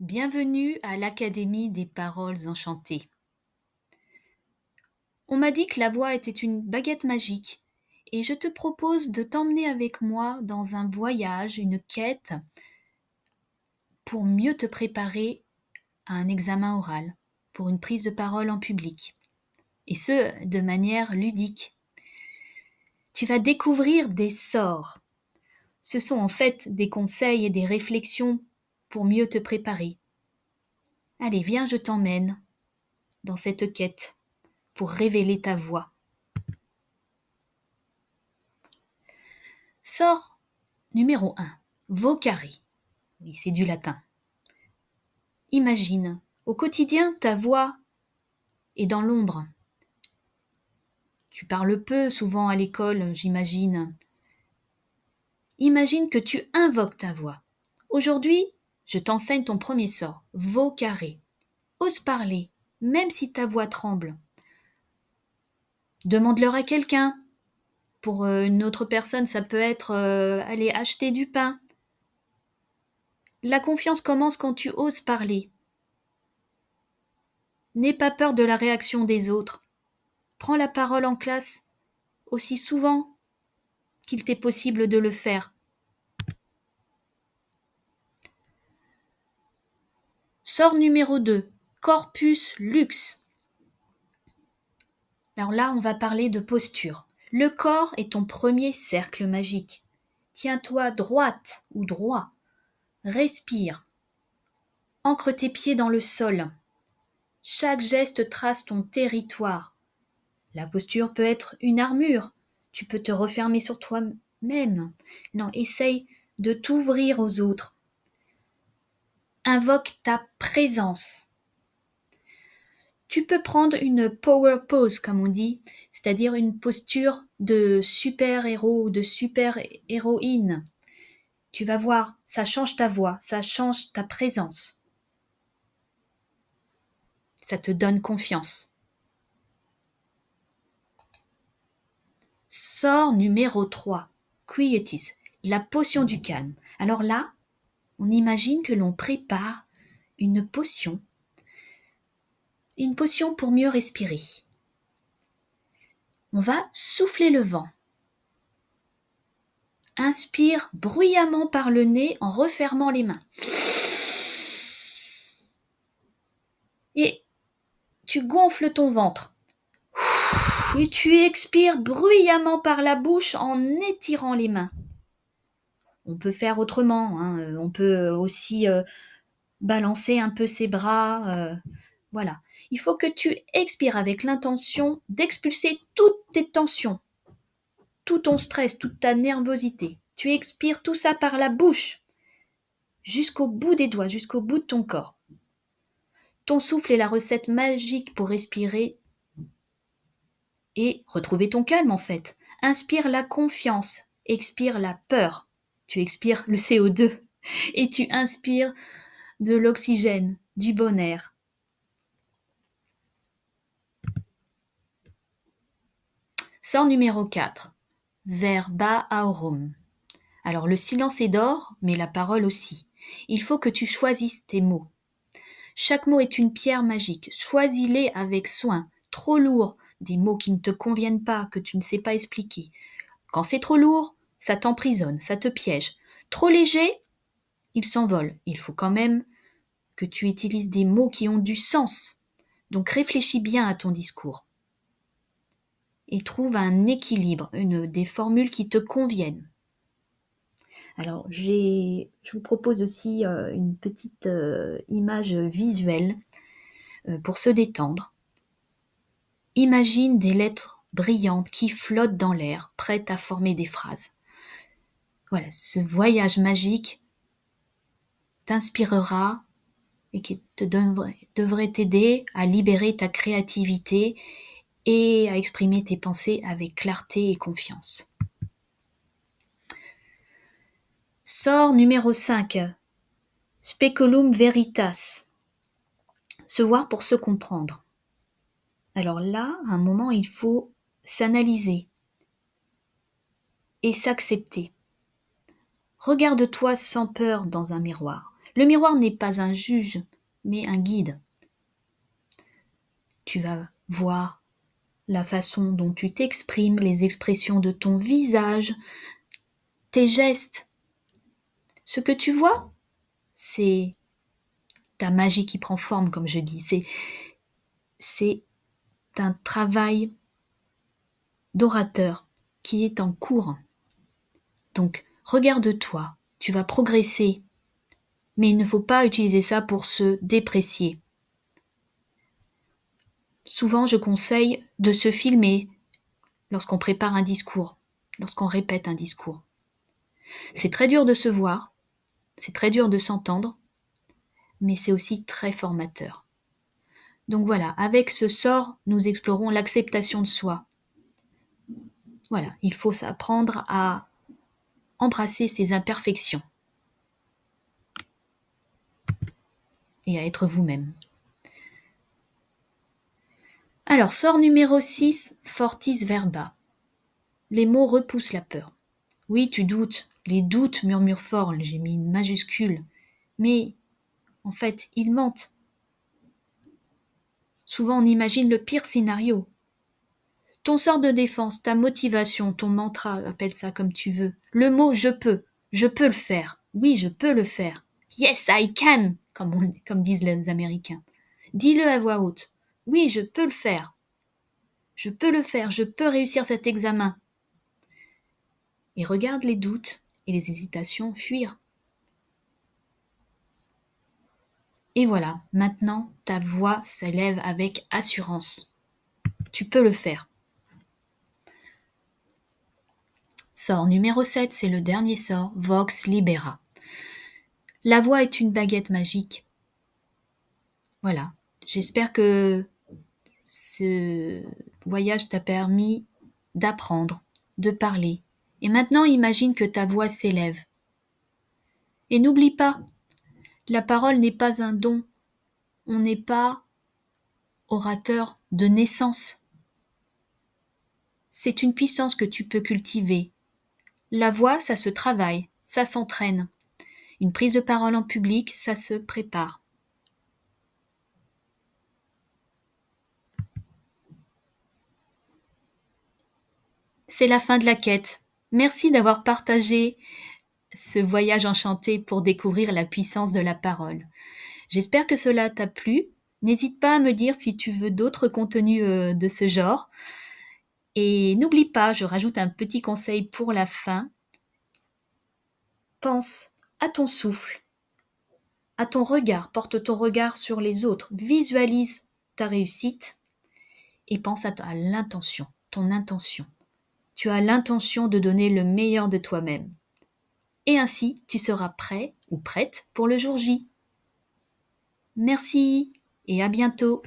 Bienvenue à l'Académie des paroles enchantées. On m'a dit que la voix était une baguette magique et je te propose de t'emmener avec moi dans un voyage, une quête pour mieux te préparer à un examen oral, pour une prise de parole en public, et ce, de manière ludique. Tu vas découvrir des sorts. Ce sont en fait des conseils et des réflexions pour mieux te préparer. Allez, viens, je t'emmène dans cette quête pour révéler ta voix. Sort numéro 1. Vocare. Oui, c'est du latin. Imagine, au quotidien, ta voix est dans l'ombre. Tu parles peu, souvent à l'école, j'imagine. Imagine que tu invoques ta voix. Aujourd'hui, je t'enseigne ton premier sort, vocare. Ose parler, même si ta voix tremble. Demande-leur à quelqu'un. Pour une autre personne, ça peut être aller acheter du pain. La confiance commence quand tu oses parler. N'aie pas peur de la réaction des autres. Prends la parole en classe aussi souvent qu'il t'est possible de le faire. Sort numéro 2. Corpus luxe. Alors là, on va parler de posture. Le corps est ton premier cercle magique. Tiens-toi droite ou droit. Respire. Ancre tes pieds dans le sol. Chaque geste trace ton territoire. La posture peut être une armure. Tu peux te refermer sur toi-même. Non, essaye de t'ouvrir aux autres. Invoque ta présence. Tu peux prendre une power pose, comme on dit, c'est-à-dire une posture de super-héros ou de super-héroïne. Tu vas voir, ça change ta voix, ça change ta présence. Ça te donne confiance. Sort numéro 3, Quietis, la potion du calme. Alors là, on imagine que l'on prépare une potion pour mieux respirer. On va souffler le vent. Inspire bruyamment par le nez en refermant les mains. Et tu gonfles ton ventre. Et tu expires bruyamment par la bouche en étirant les mains. On peut faire autrement. On peut aussi balancer un peu ses bras. Voilà. Il faut que tu expires avec l'intention d'expulser toutes tes tensions, tout ton stress, toute ta nervosité. Tu expires tout ça par la bouche, jusqu'au bout des doigts, jusqu'au bout de ton corps. Ton souffle est la recette magique pour respirer et retrouver ton calme en fait. Inspire la confiance, expire la peur. Tu expires le CO2 et tu inspires de l'oxygène, du bon air. Sort numéro 4. Verba aurum. Alors le silence est d'or, mais la parole aussi. Il faut que tu choisisses tes mots. Chaque mot est une pierre magique. Choisis-les avec soin. Trop lourd, des mots qui ne te conviennent pas, que tu ne sais pas expliquer. Quand c'est trop lourd, ça t'emprisonne, ça te piège. Trop léger, il s'envole. Il faut quand même que tu utilises des mots qui ont du sens. Donc réfléchis bien à ton discours. Et trouve un équilibre, des formules qui te conviennent. Alors, je vous propose aussi une petite image visuelle pour se détendre. Imagine des lettres brillantes qui flottent dans l'air, prêtes à former des phrases. Voilà, ce voyage magique t'inspirera et qui devrait t'aider à libérer ta créativité et à exprimer tes pensées avec clarté et confiance. Sort numéro 5. Speculum veritas. Se voir pour se comprendre. Alors là, à un moment, il faut s'analyser et s'accepter. Regarde-toi sans peur dans un miroir. Le miroir n'est pas un juge, mais un guide. Tu vas voir la façon dont tu t'exprimes, les expressions de ton visage, tes gestes. Ce que tu vois, c'est ta magie qui prend forme, comme je dis. C'est un travail d'orateur qui est en cours. Donc, regarde-toi, tu vas progresser, mais il ne faut pas utiliser ça pour se déprécier. Souvent, je conseille de se filmer lorsqu'on prépare un discours, lorsqu'on répète un discours. C'est très dur de se voir, c'est très dur de s'entendre, mais c'est aussi très formateur. Donc voilà, avec ce sort, nous explorons l'acceptation de soi. Voilà, il faut s'apprendre à embrasser ses imperfections et à être vous-même. Alors, sort numéro 6, fortis verba. Les mots repoussent la peur. Oui, tu doutes, les doutes murmurent fort, j'ai mis une majuscule, mais en fait, ils mentent. Souvent, on imagine le pire scénario. Ton sort de défense, ta motivation, ton mantra, appelle ça comme tu veux. Le mot je peux le faire. Oui, je peux le faire. Yes, I can, comme disent les Américains. Dis-le à voix haute. Oui, je peux le faire. Je peux le faire, je peux réussir cet examen. Et regarde les doutes et les hésitations fuir. Et voilà, maintenant ta voix s'élève avec assurance. Tu peux le faire. Sort numéro 7, c'est le dernier sort, Vox Libera. La voix est une baguette magique. Voilà, j'espère que ce voyage t'a permis d'apprendre, de parler. Et maintenant, imagine que ta voix s'élève. Et n'oublie pas, la parole n'est pas un don. On n'est pas orateur de naissance. C'est une puissance que tu peux cultiver. La voix, ça se travaille, ça s'entraîne. Une prise de parole en public, ça se prépare. C'est la fin de la quête. Merci d'avoir partagé ce voyage enchanté pour découvrir la puissance de la parole. J'espère que cela t'a plu. N'hésite pas à me dire si tu veux d'autres contenus de ce genre. Et n'oublie pas, je rajoute un petit conseil pour la fin. Pense à ton souffle, à ton regard, porte ton regard sur les autres, visualise ta réussite et pense à l'intention, ton intention. Tu as l'intention de donner le meilleur de toi-même. Et ainsi, tu seras prêt ou prête pour le jour J. Merci et à bientôt.